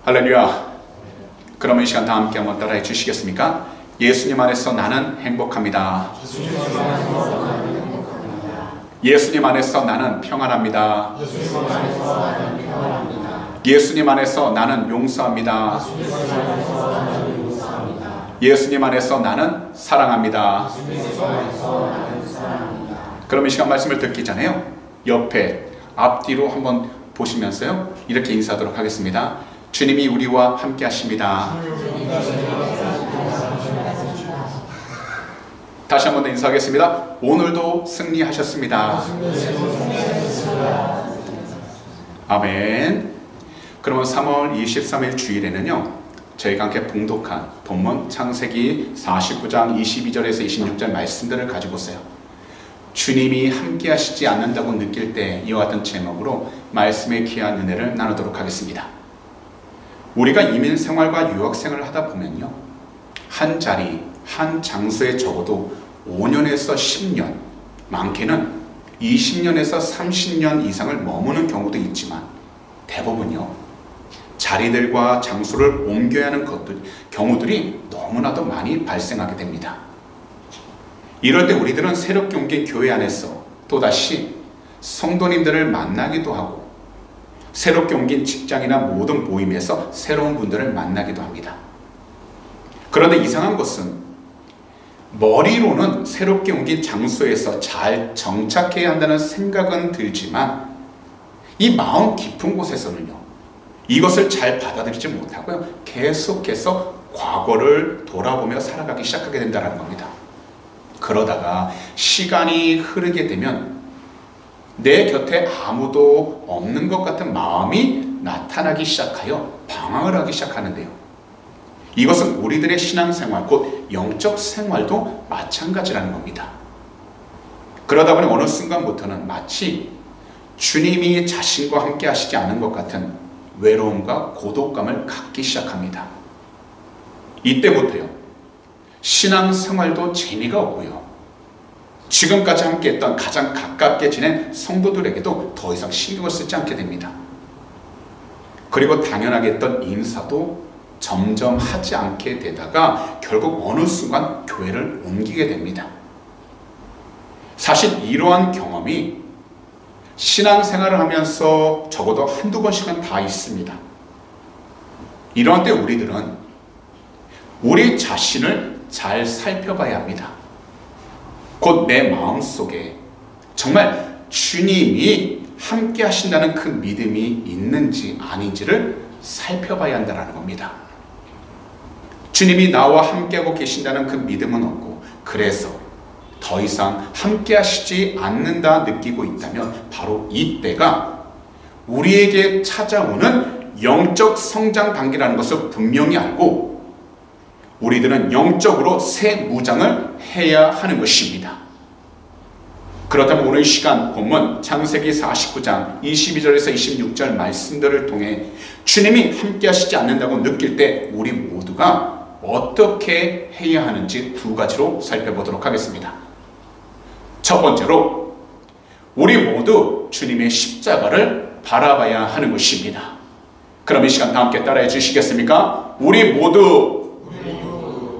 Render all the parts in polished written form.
할렐루야. 그러면 이 시간 다 함께 한번 따라해 주시겠습니까? 예수님 안에서 나는 행복합니다. 예수님 안에서 나는 평안합니다. 예수님 안에서 나는 용서합니다. 예수님 안에서 나는 사랑합니다. 그럼 이 시간 말씀을 듣기 전에요, 옆에 앞뒤로 한번 보시면서요, 이렇게 인사하도록 하겠습니다. 주님이 우리와 함께 하십니다. 다시 한번 더 인사하겠습니다. 오늘도 승리하셨습니다. 아멘. 그러면 3월 23일 주일에는요, 저희가 함께 봉독한 본문 창세기 49장 22절에서 26절 말씀들을 가지고 있어요. 주님이 함께 하시지 않는다고 느낄 때 이와 같은 제목으로 말씀의 귀한 은혜를 나누도록 하겠습니다. 우리가 이민 생활과 유학 생활을 하다 보면요, 한 자리, 한 장소에 적어도 5년에서 10년, 많게는 20년에서 30년 이상을 머무는 경우도 있지만 대부분요, 자리들과 장소를 옮겨야 하는 경우들이 너무나도 많이 발생하게 됩니다. 이럴 때 우리들은 새롭게 옮긴 교회 안에서 또다시 성도님들을 만나기도 하고, 새롭게 옮긴 직장이나 모든 모임에서 새로운 분들을 만나기도 합니다. 그런데 이상한 것은 머리로는 새롭게 옮긴 장소에서 잘 정착해야 한다는 생각은 들지만 이 마음 깊은 곳에서는요, 이것을 잘 받아들이지 못하고요, 계속해서 과거를 돌아보며 살아가기 시작하게 된다는 겁니다. 그러다가 시간이 흐르게 되면 내 곁에 아무도 없는 것 같은 마음이 나타나기 시작하여 방황을 하기 시작하는데요, 이것은 우리들의 신앙생활, 곧 영적 생활도 마찬가지라는 겁니다. 그러다 보니 어느 순간부터는 마치 주님이 자신과 함께 하시지 않은 것 같은 외로움과 고독감을 갖기 시작합니다. 이때부터요, 신앙생활도 재미가 없고요, 지금까지 함께 했던 가장 가깝게 지낸 성도들에게도 더 이상 신경을 쓰지 않게 됩니다. 그리고 당연하게 했던 인사도 점점 하지 않게 되다가 결국 어느 순간 교회를 옮기게 됩니다. 사실 이러한 경험이 신앙생활을 하면서 적어도 한두 번씩은 다 있습니다. 이런 때 우리들은 우리 자신을 잘 살펴봐야 합니다. 곧 내 마음속에 정말 주님이 함께 하신다는 그 믿음이 있는지 아닌지를 살펴봐야 한다는 겁니다. 주님이 나와 함께하고 계신다는 그 믿음은 없고, 그래서 더 이상 함께 하시지 않는다 느끼고 있다면 바로 이때가 우리에게 찾아오는 영적 성장 단계라는 것을 분명히 알고 우리들은 영적으로 새 무장을 해야 하는 것입니다. 그렇다면 오늘 시간 본문 창세기 49장 22절에서 26절 말씀들을 통해 주님이 함께 하시지 않는다고 느낄 때 우리 모두가 어떻게 해야 하는지 두 가지로 살펴보도록 하겠습니다. 첫 번째로, 우리 모두 주님의 십자가를 바라봐야 하는 것입니다. 그럼 이 시간 다 함께 따라해 주시겠습니까? 우리 모두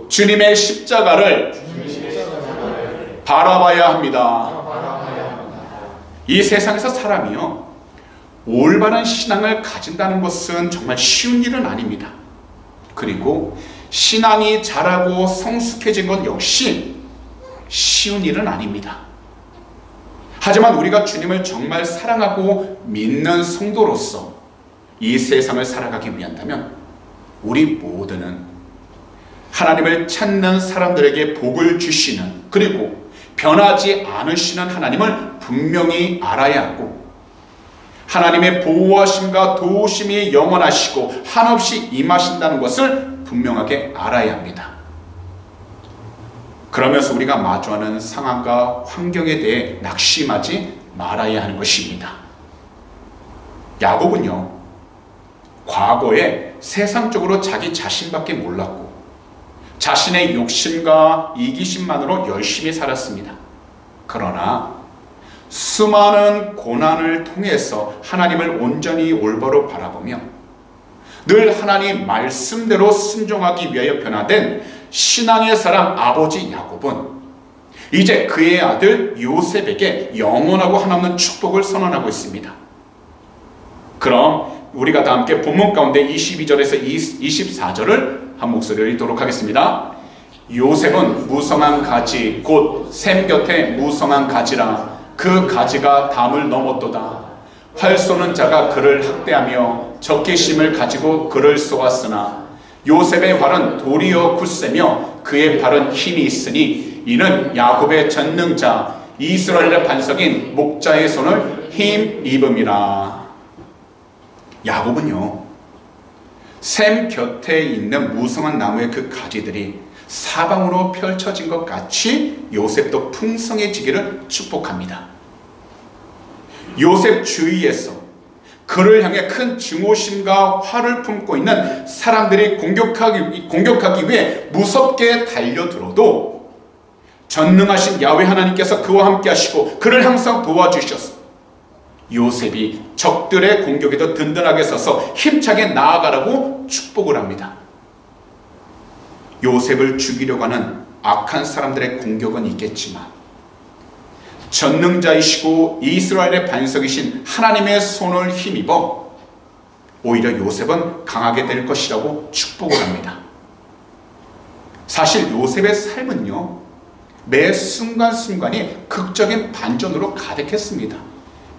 주님의 십자가를 바라봐야 합니다. 이 세상에서 사람이요, 올바른 신앙을 가진다는 것은 정말 쉬운 일은 아닙니다. 그리고 신앙이 자라고 성숙해진 것 역시 쉬운 일은 아닙니다. 하지만 우리가 주님을 정말 사랑하고 믿는 성도로서 이 세상을 살아가기 위한다면 우리 모두는 하나님을 찾는 사람들에게 복을 주시는, 그리고 변하지 않으시는 하나님을 분명히 알아야 하고, 하나님의 보호하심과 도우심이 영원하시고 한없이 임하신다는 것을 분명하게 알아야 합니다. 그러면서 우리가 마주하는 상황과 환경에 대해 낙심하지 말아야 하는 것입니다. 야곱은요, 과거에 세상적으로 자기 자신밖에 몰랐고 자신의 욕심과 이기심만으로 열심히 살았습니다. 그러나 수많은 고난을 통해서 하나님을 온전히 올바로 바라보며 늘 하나님 말씀대로 순종하기 위하여 변화된 신앙의 사람 아버지 야곱은 이제 그의 아들 요셉에게 영원하고 한없는 축복을 선언하고 있습니다. 그럼 우리가 다 함께 본문 가운데 22절에서 24절을 한 목소리로 읽도록 하겠습니다. 요셉은 무성한 가지 곧 샘 곁에 무성한 가지라. 그 가지가 담을 넘었도다. 활 쏘는 자가 그를 학대하며 적개심을 가지고 그를 쏘았으나 요셉의 활은 도리어 굳세며 그의 발은 힘이 있으니 이는 야곱의 전능자 이스라엘의 반석인 목자의 손을 힘입음이라. 야곱은요, 샘 곁에 있는 무성한 나무의 그 가지들이 사방으로 펼쳐진 것 같이 요셉도 풍성해지기를 축복합니다. 요셉 주위에서 그를 향해 큰 증오심과 화를 품고 있는 사람들이 공격하기 위해 무섭게 달려들어도 전능하신 야훼 하나님께서 그와 함께 하시고 그를 항상 도와주셔서 요셉이 적들의 공격에도 든든하게 서서 힘차게 나아가라고 축복을 합니다. 요셉을 죽이려고 하는 악한 사람들의 공격은 있겠지만 전능자이시고 이스라엘의 반석이신 하나님의 손을 힘입어 오히려 요셉은 강하게 될 것이라고 축복을 합니다. 사실 요셉의 삶은요, 매 순간순간이 극적인 반전으로 가득했습니다.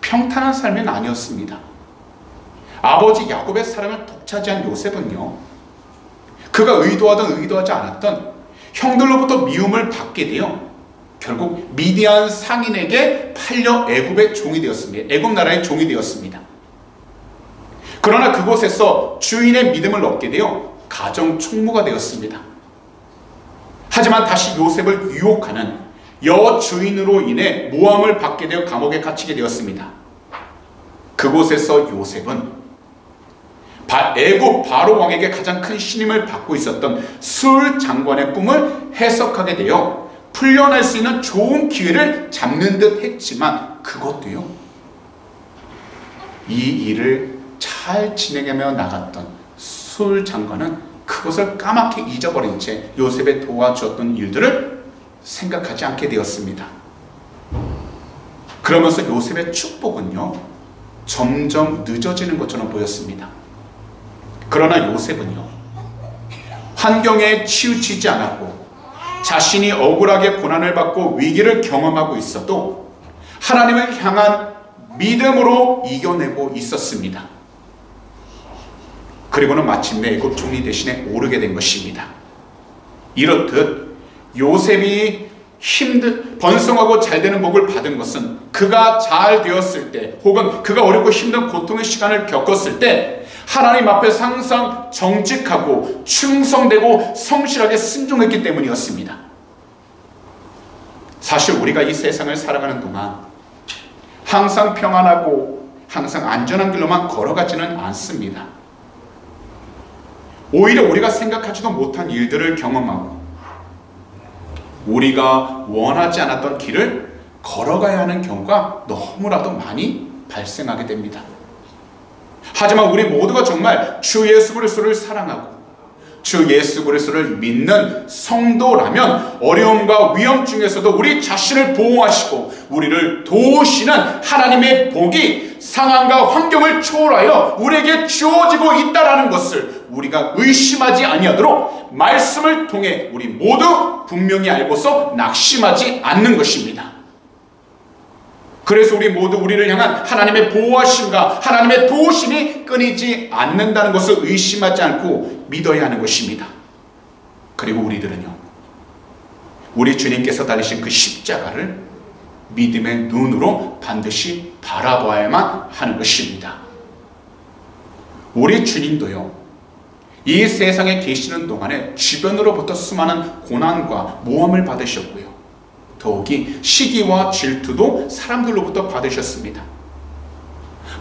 평탄한 삶은 아니었습니다. 아버지 야곱의 사랑을 독차지한 요셉은요, 그가 의도하든 의도하지 않았던 형들로부터 미움을 받게 되어 결국 미디안 상인에게 팔려 애굽의 종이 되었습니다. 애굽 나라의 종이 되었습니다. 그러나 그곳에서 주인의 믿음을 얻게 되어 가정 총무가 되었습니다. 하지만 다시 요셉을 유혹하는 여주인으로 인해 모함을 받게 되어 감옥에 갇히게 되었습니다. 그곳에서 요셉은 애굽 바로 왕에게 가장 큰 신임을 받고 있었던 술 장관의 꿈을 해석하게 되어 풀려날 수 있는 좋은 기회를 잡는 듯 했지만 그것도요, 이 일을 잘 진행하며 나갔던 술 장관은 그것을 까맣게 잊어버린 채 요셉의 도와주었던 일들을 생각하지 않게 되었습니다. 그러면서 요셉의 축복은요, 점점 늦어지는 것처럼 보였습니다. 그러나 요셉은요, 환경에 치우치지 않았고 자신이 억울하게 고난을 받고 위기를 경험하고 있어도 하나님을 향한 믿음으로 이겨내고 있었습니다. 그리고는 마침내 애굽 총리 대신에 오르게 된 것입니다. 이렇듯 요셉이 번성하고 잘 되는 복을 받은 것은 그가 잘 되었을 때 혹은 그가 어렵고 힘든 고통의 시간을 겪었을 때 하나님 앞에서 항상 정직하고 충성되고 성실하게 순종했기 때문이었습니다. 사실 우리가 이 세상을 살아가는 동안 항상 평안하고 항상 안전한 길로만 걸어가지는 않습니다. 오히려 우리가 생각하지도 못한 일들을 경험하고 우리가 원하지 않았던 길을 걸어가야 하는 경우가 너무나도 많이 발생하게 됩니다. 하지만 우리 모두가 정말 주 예수 그리스도를 사랑하고 주 예수 그리스도를 믿는 성도라면 어려움과 위험 중에서도 우리 자신을 보호하시고 우리를 도우시는 하나님의 복이 상황과 환경을 초월하여 우리에게 주어지고 있다는 것을 우리가 의심하지 아니하도록 말씀을 통해 우리 모두 분명히 알고서 낙심하지 않는 것입니다. 그래서 우리 모두 우리를 향한 하나님의 보호하심과 하나님의 도우심이 끊이지 않는다는 것을 의심하지 않고 믿어야 하는 것입니다. 그리고 우리들은요, 우리 주님께서 달리신 그 십자가를 믿음의 눈으로 반드시 바라봐야만 하는 것입니다. 우리 주님도요, 이 세상에 계시는 동안에 주변으로부터 수많은 고난과 모함을 받으셨고요, 더욱이 시기와 질투도 사람들로부터 받으셨습니다.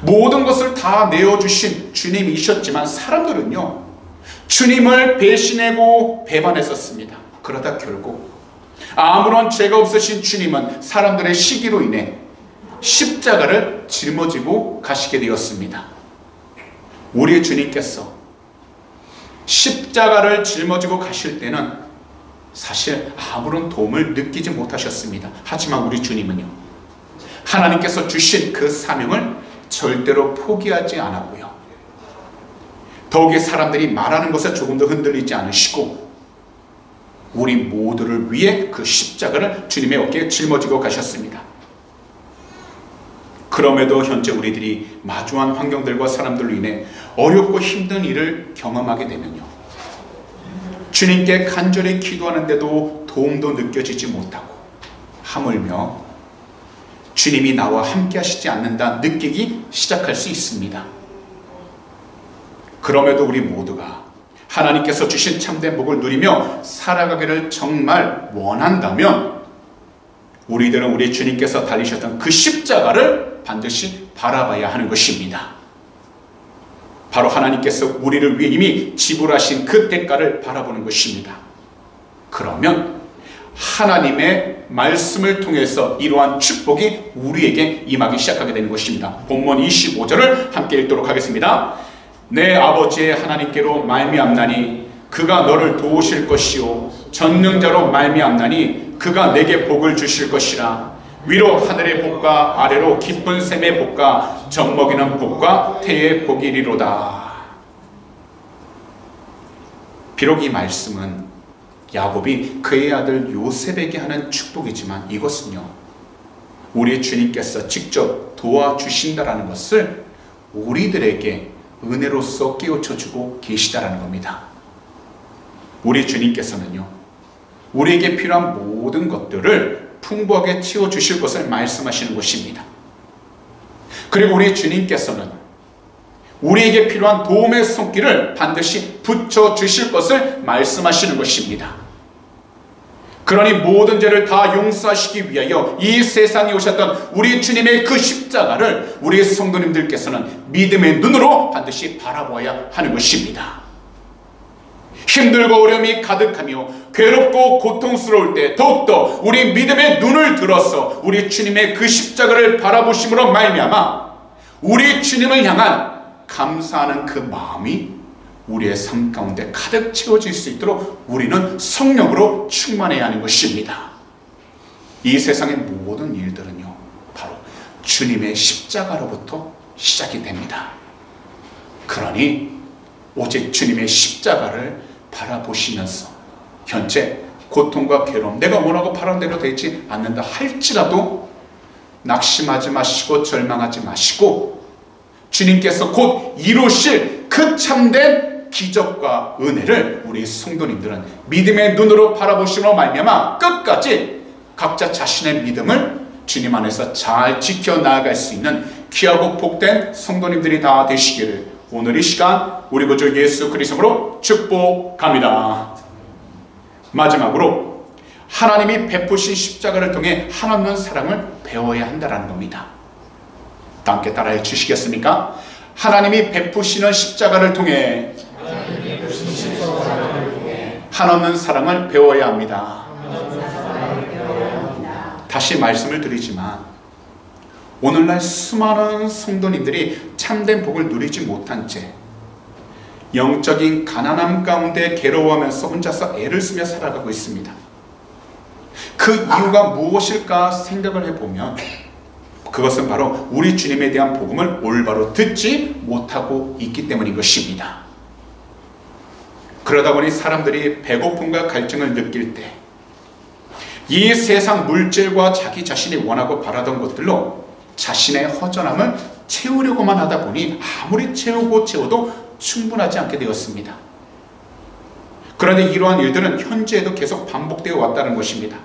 모든 것을 다 내어주신 주님이셨지만 사람들은요, 주님을 배신하고 배반했었습니다. 그러다 결국 아무런 죄가 없으신 주님은 사람들의 시기로 인해 십자가를 짊어지고 가시게 되었습니다. 우리의 주님께서 십자가를 짊어지고 가실 때는 사실 아무런 도움을 느끼지 못하셨습니다. 하지만 우리 주님은요, 하나님께서 주신 그 사명을 절대로 포기하지 않았고요, 더욱이 사람들이 말하는 것에 조금도 흔들리지 않으시고 우리 모두를 위해 그 십자가를 주님의 어깨에 짊어지고 가셨습니다. 그럼에도 현재 우리들이 마주한 환경들과 사람들로 인해 어렵고 힘든 일을 경험하게 되면요, 주님께 간절히 기도하는데도 도움도 느껴지지 못하고 하물며 주님이 나와 함께 하시지 않는다 느끼기 시작할 수 있습니다. 그럼에도 우리 모두가 하나님께서 주신 참된 복을 누리며 살아가기를 정말 원한다면 우리들은 우리 주님께서 달리셨던 그 십자가를 반드시 바라봐야 하는 것입니다. 바로 하나님께서 우리를 위해 이미 지불하신 그 대가를 바라보는 것입니다. 그러면 하나님의 말씀을 통해서 이러한 축복이 우리에게 임하기 시작하게 되는 것입니다. 본문 25절을 함께 읽도록 하겠습니다. 내 아버지의 하나님께로 말미암나니 그가 너를 도우실 것이요 전능자로 말미암나니 그가 내게 복을 주실 것이라. 위로 하늘의 복과 아래로 깊은 샘의 복과 젖먹이는 복과 태의 복이리로다. 비록 이 말씀은 야곱이 그의 아들 요셉에게 하는 축복이지만 이것은요, 우리 주님께서 직접 도와주신다라는 것을 우리들에게 은혜로서 깨우쳐주고 계시다라는 겁니다. 우리 주님께서는요, 우리에게 필요한 모든 것들을 풍부하게 채워주실 것을 말씀하시는 것입니다. 그리고 우리 주님께서는 우리에게 필요한 도움의 손길을 반드시 붙여주실 것을 말씀하시는 것입니다. 그러니 모든 죄를 다 용서하시기 위하여 이 세상에 오셨던 우리 주님의 그 십자가를 우리 성도님들께서는 믿음의 눈으로 반드시 바라보아야 하는 것입니다. 힘들고 어려움이 가득하며 괴롭고 고통스러울 때 더욱더 우리 믿음의 눈을 들어서 우리 주님의 그 십자가를 바라보심으로 말미암아 우리 주님을 향한 감사하는 그 마음이 우리의 삶 가운데 가득 채워질 수 있도록 우리는 성령으로 충만해야 하는 것입니다. 이 세상의 모든 일들은요, 바로 주님의 십자가로부터 시작이 됩니다. 그러니 오직 주님의 십자가를 바라보시면서 현재 고통과 괴로움, 내가 원하고 바라는 대로 되지 않는다 할지라도 낙심하지 마시고 절망하지 마시고 주님께서 곧 이루실 그 참된 기적과 은혜를 우리 성도님들은 믿음의 눈으로 바라보심으로 말미암아 끝까지 각자 자신의 믿음을 주님 안에서 잘 지켜나갈 수 있는 귀하고 복된 성도님들이 다 되시기를 오늘 이 시간 우리 구주 예수 그리스도로 축복합니다. 마지막으로 하나님이 베푸신 십자가를 통해 한없는 사랑을 배워야 한다는 겁니다. 다 함께 따라해 주시겠습니까? 하나님이 베푸시는 십자가를 통해 한없는 사랑을 배워야 합니다. 다시 말씀을 드리지만 오늘날 수많은 성도님들이 참된 복을 누리지 못한 채 영적인 가난함 가운데 괴로워하면서 혼자서 애를 쓰며 살아가고 있습니다. 그 이유가 무엇일까 생각을 해보면 그것은 바로 우리 주님에 대한 복음을 올바로 듣지 못하고 있기 때문인 것입니다. 그러다 보니 사람들이 배고픔과 갈증을 느낄 때 이 세상 물질과 자기 자신이 원하고 바라던 것들로 자신의 허전함을 채우려고만 하다 보니 아무리 채워도 충분하지 않게 되었습니다. 그런데 이러한 일들은 현재에도 계속 반복되어 왔다는 것입니다.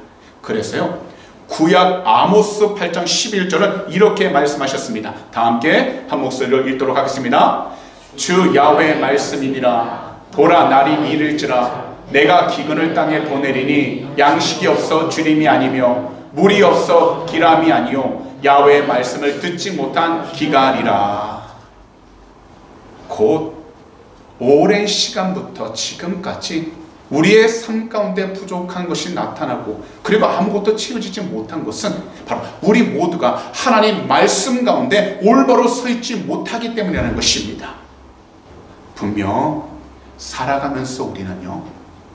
그래서요, 구약 아모스 8장 11절은 이렇게 말씀하셨습니다. 다 함께 한 목소리로 읽도록 하겠습니다. 주 야훼의 말씀이니라. 보라, 날이 이를지라. 내가 기근을 땅에 보내리니 양식이 없어 주림이 아니며 물이 없어 기람이 아니요 야훼의 말씀을 듣지 못한 기갈이라. 곧 오랜 시간부터 지금까지 우리의 삶 가운데 부족한 것이 나타나고 그리고 아무것도 채워지지 못한 것은 바로 우리 모두가 하나님 말씀 가운데 올바로 서 있지 못하기 때문이라는 것입니다. 분명 살아가면서 우리는요,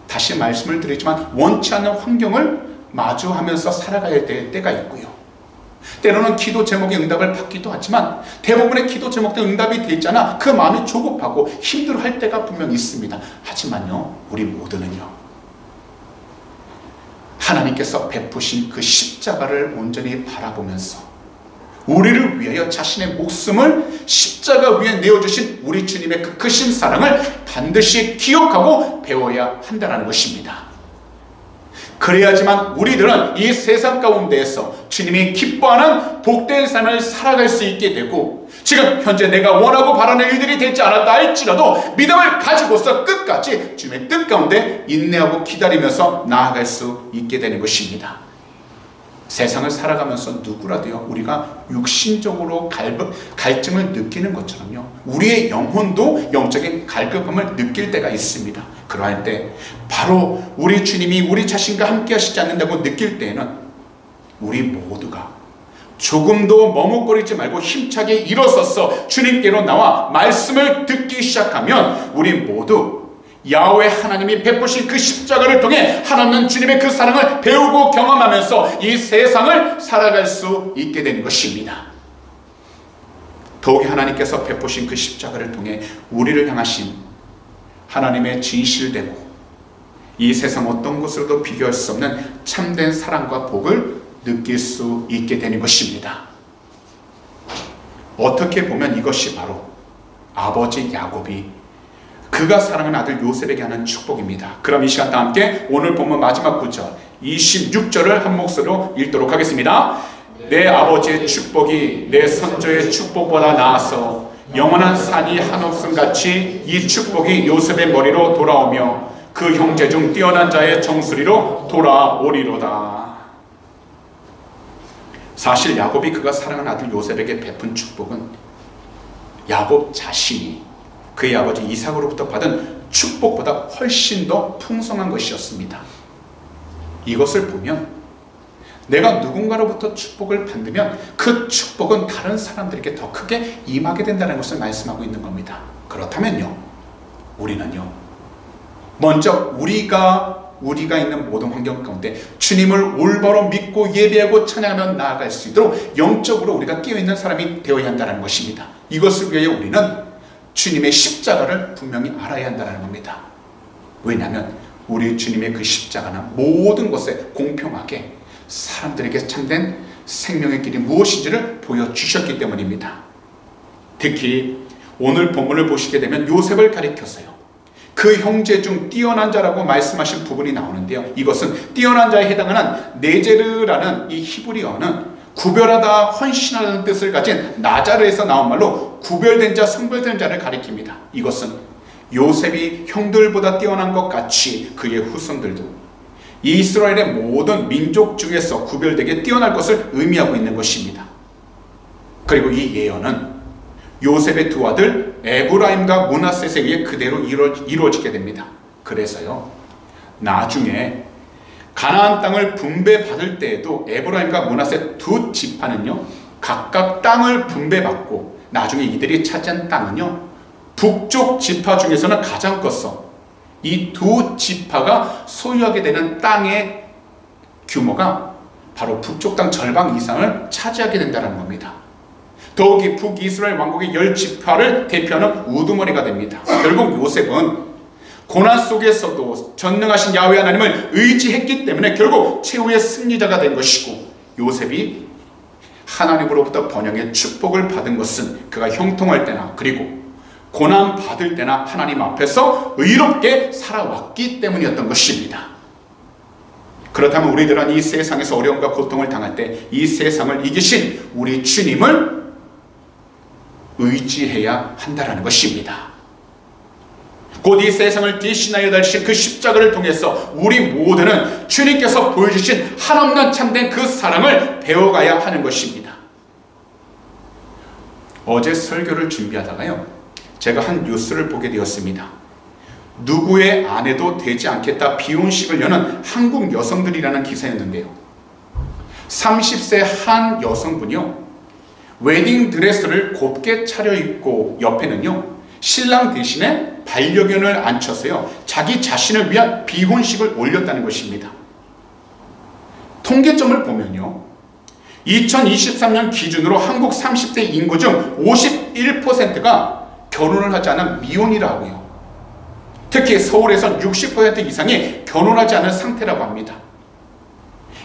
다시 말씀을 드리지만 원치 않는 환경을 마주하면서 살아가야 될 때가 있고요. 때로는 기도 제목의 응답을 받기도 하지만 대부분의 기도 제목들 응답이 되지 않아 그 마음이 조급하고 힘들어할 때가 분명히 있습니다. 하지만요, 우리 모두는요, 하나님께서 베푸신 그 십자가를 온전히 바라보면서 우리를 위하여 자신의 목숨을 십자가 위에 내어주신 우리 주님의 그 크신 사랑을 반드시 기억하고 배워야 한다는 것입니다. 그래야지만 우리들은 이 세상 가운데에서 주님이 기뻐하는 복된 삶을 살아갈 수 있게 되고, 지금 현재 내가 원하고 바라는 일들이 되지 않았다 할지라도 믿음을 가지고서 끝까지 주님의 뜻 가운데 인내하고 기다리면서 나아갈 수 있게 되는 것입니다. 세상을 살아가면서 누구라도요, 우리가 육신적으로 갈증을 느끼는 것처럼요, 우리의 영혼도 영적인 갈급함을 느낄 때가 있습니다. 그러할 때 바로 우리 주님이 우리 자신과 함께 하시지 않는다고 느낄 때에는 우리 모두가 조금도 머뭇거리지 말고 힘차게 일어서서 주님께로 나와 말씀을 듣기 시작하면 우리 모두 야훼 하나님이 베푸신 그 십자가를 통해 하나님 주님의 그 사랑을 배우고 경험하면서 이 세상을 살아갈 수 있게 되는 것입니다. 더욱이 하나님께서 베푸신 그 십자가를 통해 우리를 향하신 하나님의 진실되고 이 세상 어떤 것으로도 비교할 수 없는 참된 사랑과 복을 느낄 수 있게 되는 것입니다. 어떻게 보면 이것이 바로 아버지 야곱이 그가 사랑하는 아들 요셉에게 하는 축복입니다. 그럼 이 시간 다 함께 오늘 본문 마지막 구절 26절을 한 목소리로 읽도록 하겠습니다. 내 아버지의 축복이 내 선조의 축복보다 나아서 영원한 산이 한옥순같이 이 축복이 요셉의 머리로 돌아오며 그 형제 중 뛰어난 자의 정수리로 돌아오리로다. 사실 야곱이 그가 사랑하는 아들 요셉에게 베푼 축복은 야곱 자신이 그의 아버지 이삭으로부터 받은 축복보다 훨씬 더 풍성한 것이었습니다. 이것을 보면 내가 누군가로부터 축복을 받으면 그 축복은 다른 사람들에게 더 크게 임하게 된다는 것을 말씀하고 있는 겁니다. 그렇다면요, 우리는요, 먼저 우리가 있는 모든 환경 가운데 주님을 올바로 믿고 예배하고 찬양하며 나아갈 수 있도록 영적으로 우리가 깨어있는 사람이 되어야 한다는 것입니다. 이것을 위하여 우리는 주님의 십자가를 분명히 알아야 한다는 겁니다. 왜냐하면 우리 주님의 그 십자가는 모든 것에 공평하게 사람들에게 참된 생명의 길이 무엇인지를 보여주셨기 때문입니다. 특히 오늘 본문을 보시게 되면 요셉을 가리켜서요, 그 형제 중 뛰어난 자라고 말씀하신 부분이 나오는데요, 이것은 뛰어난 자에 해당하는 네제르라는 이 히브리어는 구별하다, 헌신하다는 뜻을 가진 나자르에서 나온 말로 구별된 자, 성별된 자를 가리킵니다. 이것은 요셉이 형들보다 뛰어난 것 같이 그의 후손들도 이스라엘의 모든 민족 중에서 구별되게 뛰어날 것을 의미하고 있는 것입니다. 그리고 이 예언은 요셉의 두 아들 에브라임과 므낫셋에 의해 그대로 이루어지게 됩니다. 그래서요, 나중에 가나안 땅을 분배받을 때에도 에브라임과 므낫셋 두 지파는요, 각각 땅을 분배받고 나중에 이들이 차지한 땅은요, 북쪽 지파 중에서는 가장 컸어. 이 두 지파가 소유하게 되는 땅의 규모가 바로 북쪽 땅 절반 이상을 차지하게 된다는 겁니다. 더욱이 북이스라엘 왕국의 10지파를 대표하는 우두머리가 됩니다. 결국 요셉은 고난 속에서도 전능하신 야훼 하나님을 의지했기 때문에 결국 최후의 승리자가 된 것이고, 요셉이 하나님으로부터 번영의 축복을 받은 것은 그가 형통할 때나 그리고 고난 받을 때나 하나님 앞에서 의롭게 살아왔기 때문이었던 것입니다. 그렇다면 우리들은 이 세상에서 어려움과 고통을 당할 때 이 세상을 이기신 우리 주님을 의지해야 한다는 것입니다. 곧 이 세상을 대신하여 달리신 그 십자가를 통해서 우리 모두는 주님께서 보여주신 한없는 참된 그 사랑을 배워가야 하는 것입니다. 어제 설교를 준비하다가요, 제가 한 뉴스를 보게 되었습니다. 누구의 아내도 되지 않겠다 비혼식을 여는 한국 여성들이라는 기사였는데요, 30세 한 여성분이요, 웨딩 드레스를 곱게 차려입고 옆에는요, 신랑 대신에 반려견을 앉혀서요, 자기 자신을 위한 비혼식을 올렸다는 것입니다. 통계점을 보면요, 2023년 기준으로 한국 30대 인구 중 51%가 결혼을 하지 않은 미혼이라고요. 특히 서울에선 60% 이상이 결혼하지 않은 상태라고 합니다.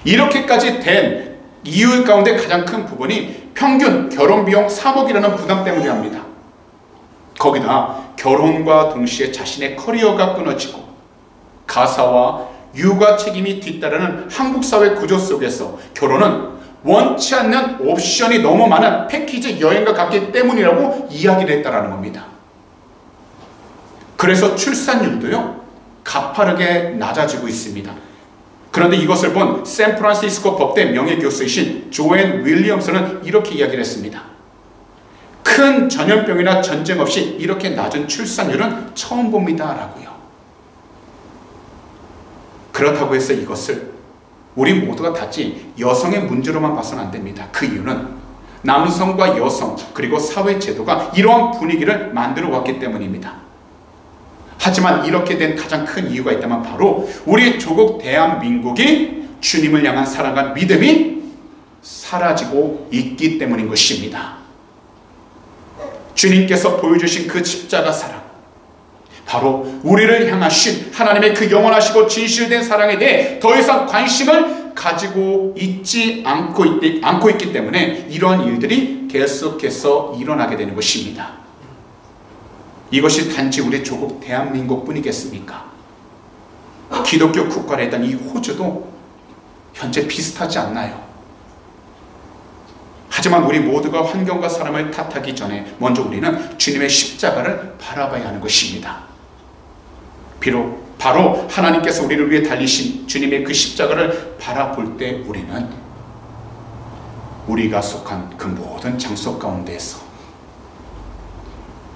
이렇게까지 된 이유 가운데 가장 큰 부분이 평균 결혼비용 3억이라는 부담 때문이랍니다. 거기다 결혼과 동시에 자신의 커리어가 끊어지고 가사와 육아 책임이 뒤따르는 한국 사회 구조 속에서 결혼은 원치 않는 옵션이 너무 많은 패키지 여행과 같기 때문이라고 이야기를 했다는 겁니다. 그래서 출산율도요, 가파르게 낮아지고 있습니다. 그런데 이것을 본 샌프란시스코 법대 명예교수이신 조앤 윌리엄스는 이렇게 이야기를 했습니다. 큰 전염병이나 전쟁 없이 이렇게 낮은 출산율은 처음 봅니다 라고요. 그렇다고 해서 이것을 우리 모두가 단지 여성의 문제로만 봐서는 안 됩니다. 그 이유는 남성과 여성 그리고 사회 제도가 이러한 분위기를 만들어 왔기 때문입니다. 하지만 이렇게 된 가장 큰 이유가 있다면 바로 우리 조국 대한민국이 주님을 향한 사랑과 믿음이 사라지고 있기 때문인 것입니다. 주님께서 보여주신 그 십자가 사랑, 바로 우리를 향하신 하나님의 그 영원하시고 진실된 사랑에 대해 더 이상 관심을 가지고 있지 않고 있기 때문에 이러한 일들이 계속해서 일어나게 되는 것입니다. 이것이 단지 우리 조국 대한민국 뿐이겠습니까? 기독교 국가를 했던 이 호주도 현재 비슷하지 않나요? 하지만 우리 모두가 환경과 사람을 탓하기 전에 먼저 우리는 주님의 십자가를 바라봐야 하는 것입니다. 비록 바로 하나님께서 우리를 위해 달리신 주님의 그 십자가를 바라볼 때 우리는 우리가 속한 그 모든 장소 가운데에서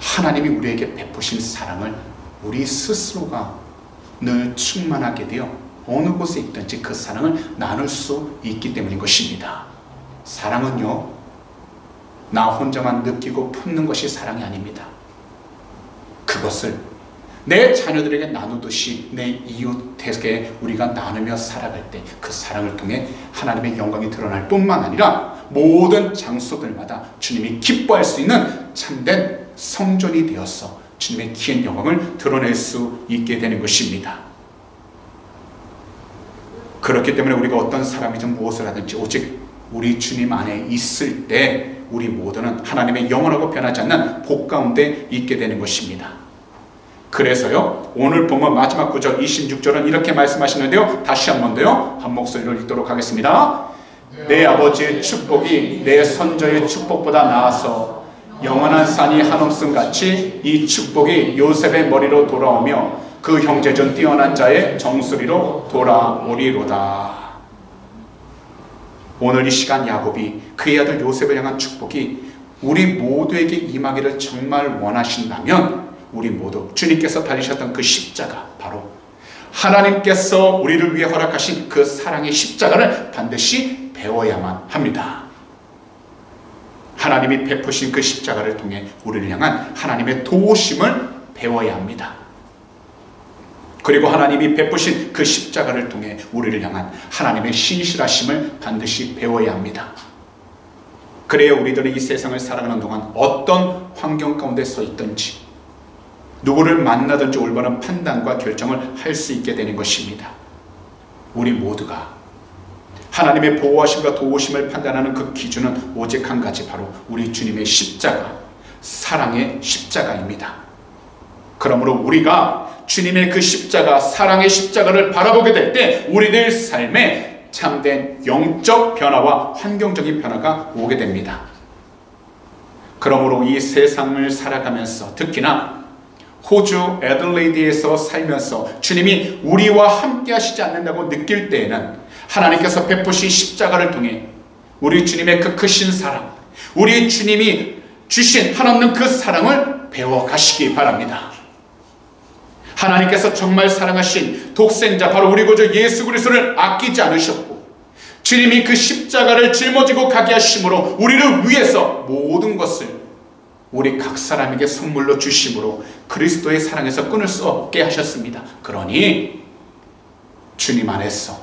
하나님이 우리에게 베푸신 사랑을 우리 스스로가 늘 충만하게 되어 어느 곳에 있든지 그 사랑을 나눌 수 있기 때문인 것입니다. 사랑은요, 나 혼자만 느끼고 품는 것이 사랑이 아닙니다. 그것을 내 자녀들에게 나누듯이 내 이웃에게 우리가 나누며 살아갈 때 그 사랑을 통해 하나님의 영광이 드러날 뿐만 아니라 모든 장소들마다 주님이 기뻐할 수 있는 참된 성전이 되어서 주님의 귀한 영광을 드러낼 수 있게 되는 것입니다. 그렇기 때문에 우리가 어떤 사람이든 무엇을 하든지 오직 우리 주님 안에 있을 때 우리 모두는 하나님의 영원하고 변하지 않는 복 가운데 있게 되는 것입니다. 그래서요, 오늘 본문 마지막 구절 26절은 이렇게 말씀하시는데요, 다시 한 번 더요, 한 목소리로 읽도록 하겠습니다. 내 아버지의 축복이 내 선조의 축복보다 나아서 영원한 산이 한없음 같이 이 축복이 요셉의 머리로 돌아오며 그 형제 중 뛰어난 자의 정수리로 돌아오리로다. 오늘 이 시간 야곱이 그의 아들 요셉을 향한 축복이 우리 모두에게 임하기를 정말 원하신다면 우리 모두 주님께서 달리셨던 그 십자가, 바로 하나님께서 우리를 위해 허락하신 그 사랑의 십자가를 반드시 배워야만 합니다. 하나님이 베푸신 그 십자가를 통해 우리를 향한 하나님의 도우심을 배워야 합니다. 그리고 하나님이 베푸신 그 십자가를 통해 우리를 향한 하나님의 신실하심을 반드시 배워야 합니다. 그래야 우리들은 이 세상을 살아가는 동안 어떤 환경 가운데 서 있든지 누구를 만나든지 올바른 판단과 결정을 할 수 있게 되는 것입니다. 우리 모두가 하나님의 보호하심과 도우심을 판단하는 그 기준은 오직 한 가지, 바로 우리 주님의 십자가, 사랑의 십자가입니다. 그러므로 우리가 주님의 그 십자가, 사랑의 십자가를 바라보게 될 때 우리들 삶에 참된 영적 변화와 환경적인 변화가 오게 됩니다. 그러므로 이 세상을 살아가면서, 특히나 호주 애들레이드에서 살면서 주님이 우리와 함께 하시지 않는다고 느낄 때에는 하나님께서 베푸신 십자가를 통해 우리 주님의 그 크신 사랑, 우리 주님이 주신 한없는 그 사랑을 배워가시기 바랍니다. 하나님께서 정말 사랑하신 독생자, 바로 우리 구주 예수 그리스도를 아끼지 않으셨고 주님이 그 십자가를 짊어지고 가게 하심으로 우리를 위해서 모든 것을 우리 각 사람에게 선물로 주심으로 그리스도의 사랑에서 끊을 수 없게 하셨습니다. 그러니 주님 안에서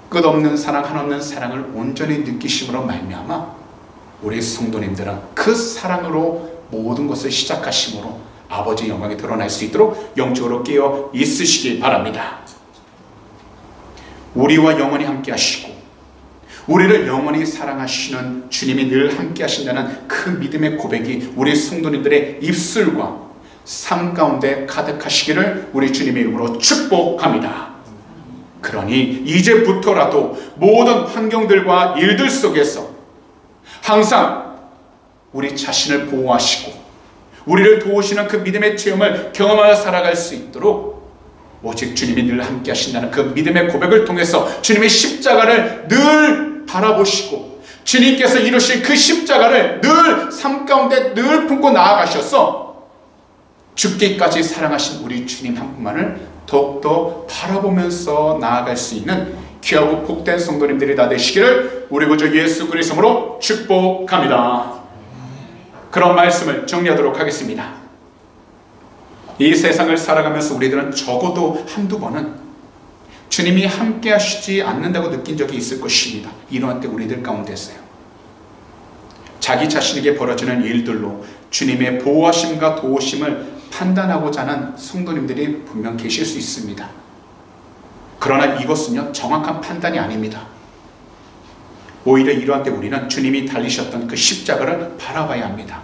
끝없는 사랑, 한없는 사랑을 온전히 느끼심으로 말미암아 우리 성도님들은 그 사랑으로 모든 것을 시작하심으로 아버지의 영광이 드러날 수 있도록 영적으로 깨어 있으시기 바랍니다. 우리와 영원히 함께 하시고 우리를 영원히 사랑하시는 주님이 늘 함께 하신다는 그 믿음의 고백이 우리 성도님들의 입술과 삶 가운데 가득하시기를 우리 주님의 이름으로 축복합니다. 그러니 이제부터라도 모든 환경들과 일들 속에서 항상 우리 자신을 보호하시고 우리를 도우시는 그 믿음의 체험을 경험하여 살아갈 수 있도록 오직 주님이 늘 함께 하신다는 그 믿음의 고백을 통해서 주님의 십자가를 늘 바라보시고 주님께서 이루신 그 십자가를 늘 삶 가운데 늘 품고 나아가셔서 죽기까지 사랑하신 우리 주님 한 분만을 더욱더 바라보면서 나아갈 수 있는 귀하고 복된 성도님들이 다 되시기를 우리 구주 예수 그리스도로 축복합니다. 그런 말씀을 정리하도록 하겠습니다. 이 세상을 살아가면서 우리들은 적어도 한두 번은 주님이 함께 하시지 않는다고 느낀 적이 있을 것입니다. 이러한 때 우리들 가운데서요, 자기 자신에게 벌어지는 일들로 주님의 보호하심과 도우심을 판단하고자 하는 성도님들이 분명 계실 수 있습니다. 그러나 이것은요, 정확한 판단이 아닙니다. 오히려 이러한 때 우리는 주님이 달리셨던 그 십자가를 바라봐야 합니다.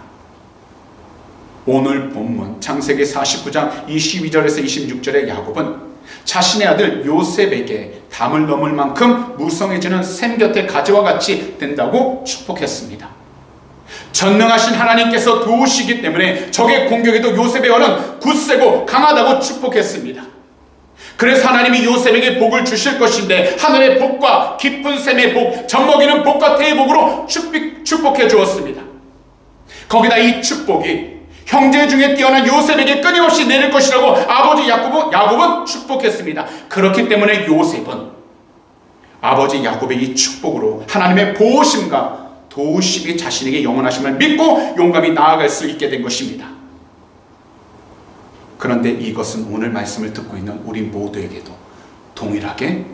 오늘 본문 창세기 49장 22절에서 26절의 야곱은 자신의 아들 요셉에게 담을 넘을 만큼 무성해지는 샘 곁에 가지와 같이 된다고 축복했습니다. 전능하신 하나님께서 도우시기 때문에 적의 공격에도 요셉의 얼은 굳세고 강하다고 축복했습니다. 그래서 하나님이 요셉에게 복을 주실 것인데 하늘의 복과 깊은 샘의 복, 젖먹이는 복과 태의 복으로 축복해 주었습니다. 거기다 이 축복이 형제 중에 뛰어난 요셉에게 끊임없이 내릴 것이라고 아버지 야곱은 축복했습니다. 그렇기 때문에 요셉은 아버지 야곱의 이 축복으로 하나님의 보호심과 도우심이 자신에게 영원하심을 믿고 용감히 나아갈 수 있게 된 것입니다. 그런데 이것은 오늘 말씀을 듣고 있는 우리 모두에게도 동일하게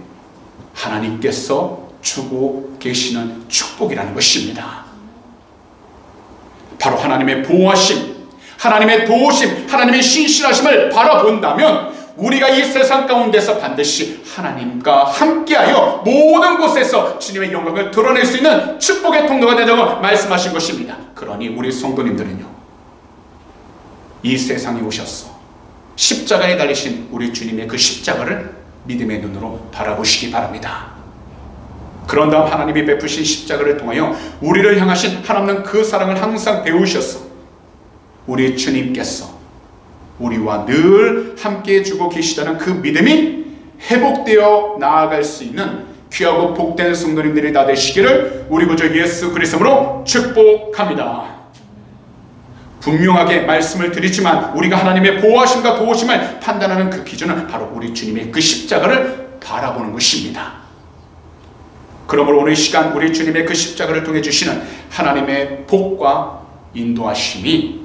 하나님께서 주고 계시는 축복이라는 것입니다. 바로 하나님의 보호하심, 하나님의 도우심, 하나님의 신실하심을 바라본다면 우리가 이 세상 가운데서 반드시 하나님과 함께하여 모든 곳에서 주님의 영광을 드러낼 수 있는 축복의 통로가 되자고 말씀하신 것입니다. 그러니 우리 성도님들은요, 이 세상에 오셔서 십자가에 달리신 우리 주님의 그 십자가를 믿음의 눈으로 바라보시기 바랍니다. 그런 다음 하나님이 베푸신 십자가를 통하여 우리를 향하신 한없는 그 사랑을 항상 배우셔서 우리 주님께서 우리와 늘 함께 해주고 계시다는 그 믿음이 회복되어 나아갈 수 있는 귀하고 복된 성도님들이 다 되시기를 우리 구주 예수 그리스도로 축복합니다. 분명하게 말씀을 드리지만 우리가 하나님의 보호하심과 도우심을 판단하는 그 기준은 바로 우리 주님의 그 십자가를 바라보는 것입니다. 그러므로 오늘 이 시간 우리 주님의 그 십자가를 통해 주시는 하나님의 복과 인도하심이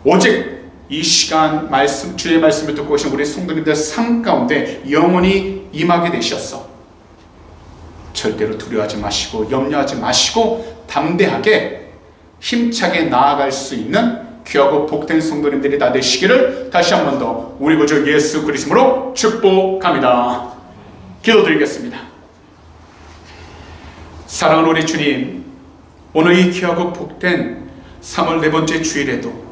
오직 이 시간 말씀, 주의 말씀을 듣고 계신 우리 성도님들 삶 가운데 영원히 임하게 되셔서 절대로 두려워하지 마시고 염려하지 마시고 담대하게 힘차게 나아갈 수 있는 귀하고 복된 성도님들이 다 되시기를 다시 한 번 더 우리 구주 예수 그리스도로 축복합니다. 기도드리겠습니다. 사랑하는 우리 주님, 오늘 이 귀하고 복된 3월 4번째 주일에도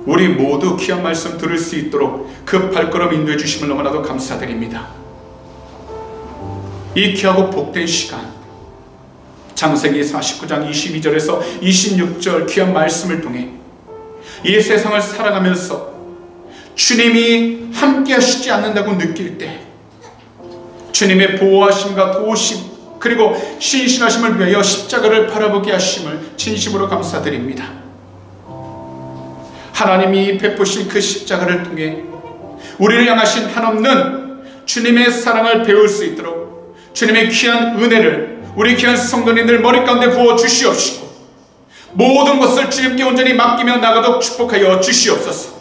우리 모두 귀한 말씀 들을 수 있도록 그 발걸음 인도해 주심을 너무나도 감사드립니다. 이 귀하고 복된 시간, 창세기 49장 22절에서 26절 귀한 말씀을 통해 이 세상을 살아가면서 주님이 함께 하시지 않는다고 느낄 때 주님의 보호하심과 도우심 그리고 신실하심을 위하여 십자가를 바라보게 하심을 진심으로 감사드립니다. 하나님이 베푸신 그 십자가를 통해 우리를 향하신 한없는 주님의 사랑을 배울 수 있도록 주님의 귀한 은혜를 우리 귀한 성도님들 머리 가운데 부어 주시옵시고 모든 것을 주님께 온전히 맡기며 나가도록 축복하여 주시옵소서.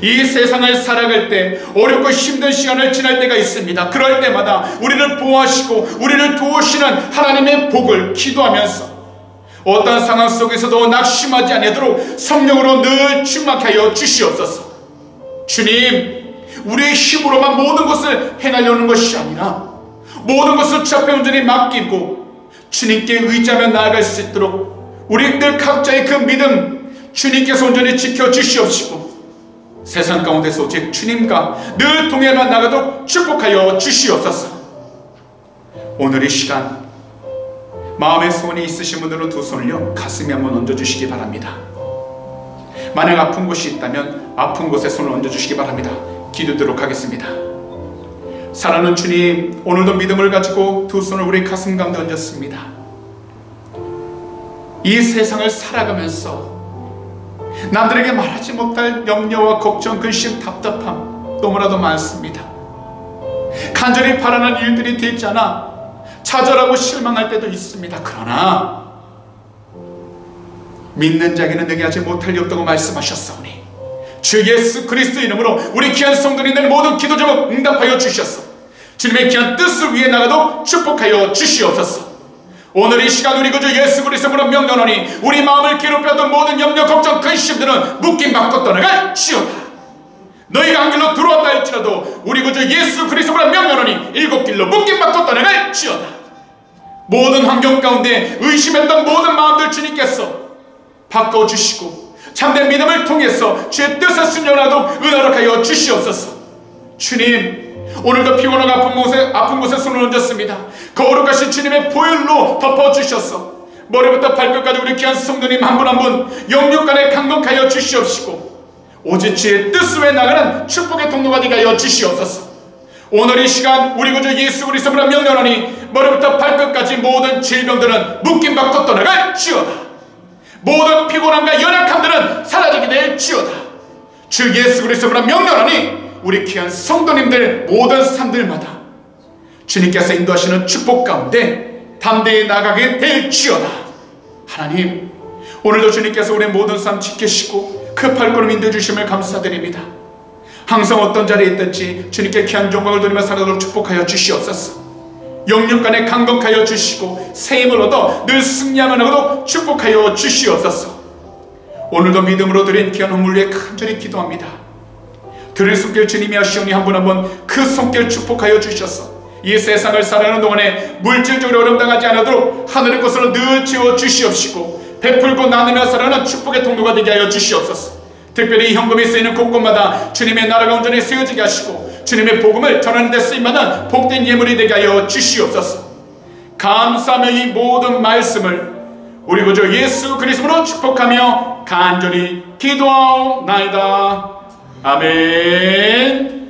이 세상을 살아갈 때 어렵고 힘든 시간을 지날 때가 있습니다. 그럴 때마다 우리를 보호하시고 우리를 도우시는 하나님의 복을 기도하면서 어떤 상황 속에서도 낙심하지 않도록 성령으로 늘 충만하여 주시옵소서. 주님, 우리의 힘으로만 모든 것을 행하려는 것이 아니라 모든 것을 주 앞에 온전히 맡기고 주님께 의지하며 나아갈 수 있도록 우리들 각자의 그 믿음 주님께서 온전히 지켜주시옵시고 세상 가운데서 오직 주님과 늘 동행만 나가도록 축복하여 주시옵소서. 오늘 이 시간 마음의 소원이 있으신 분들은 두 손을요 가슴에 한번 얹어주시기 바랍니다. 만약 아픈 곳이 있다면 아픈 곳에 손을 얹어주시기 바랍니다. 기도드리도록 하겠습니다. 사랑하는 주님, 오늘도 믿음을 가지고 두 손을 우리 가슴 가운데 얹었습니다. 이 세상을 살아가면서 남들에게 말하지 못할 염려와 걱정, 근심, 답답함 너무나도 많습니다. 간절히 바라는 일들이 되지 않아 좌절하고 실망할 때도 있습니다. 그러나 믿는 자에게는 능히 하지 못할 일 없다고 말씀하셨사오니 주 예수 그리스도 이름으로 우리 귀한 성도님들 모든 기도 제목 응답하여 주셨소. 주님의 귀한 뜻을 위해 나가도 축복하여 주시옵소서. 오늘 이 시간 우리 구주 예수 그리스도로 명령하니 우리 마음을 괴롭혔던 모든 염려, 걱정, 근심들은 묶임받고 떠나갈지어다. 너희가 한 길로 들어왔다 할지라도 우리 구주 예수 그리스도로 명령하니 일곱 길로 묶임받고 떠나갈지어다. 모든 환경 가운데 의심했던 모든 마음들 주님께서 바꿔주시고 참된 믿음을 통해서 주의 뜻에 순종하도록 은혜하여 주시옵소서. 주님, 오늘도 피곤하고 아픈 곳에 손을 얹었습니다. 거룩하신 주님의 보혈로 덮어주셔서 머리부터 발끝까지 우리 귀한 성도님 한 분 한 분 영육간에 강건하여 주시옵시고 오직 주의 뜻 외에 나가는 축복의 통로가 되게 하여 주시옵소서. 오늘 이 시간 우리 구주 예수 그리스도로 명령하니 머리부터 발끝까지 모든 질병들은 묶임받고 떠나갈지어다. 모든 피곤함과 연약함들은 사라지게 될지어다. 주 예수 그리스도로 명령하니 우리 귀한 성도님들 모든 산들마다 주님께서 인도하시는 축복 가운데 담대히 나가게 될지어다. 하나님, 오늘도 주님께서 우리 모든 삶 지키시고 그 발걸음 인도해 주심을 감사드립니다. 항상 어떤 자리에 있든지 주님께 귀한 영광을 돌리며 살아도록 축복하여 주시옵소서. 영육간에 강건하여 주시고 새 힘을 얻어 늘 승리하며 나가도록 축복하여 주시옵소서. 오늘도 믿음으로 드린 귀한 헌물 위에 간절히 기도합니다. 드릴 손길 주님이 하시오니 한 분 한 분 그 손길 축복하여 주셔서 이 세상을 살아가는 동안에 물질적으로 어려움 당하지 않도록 하늘의 것으로 늘 채워 주시옵시고 베풀고 나누며 살아가는 축복의 통로가 되게 하여 주시옵소서. 특별히 이 현금이 쓰이는 곳곳마다 주님의 나라가 온전히 세워지게 하시고 주님의 복음을 전하는 데 쓰임마다 복된 예물이 되게 하여 주시옵소서. 감사하며 이 모든 말씀을 우리 구주 예수 그리스도로 축복하며 간절히 기도하옵나이다. 아멘.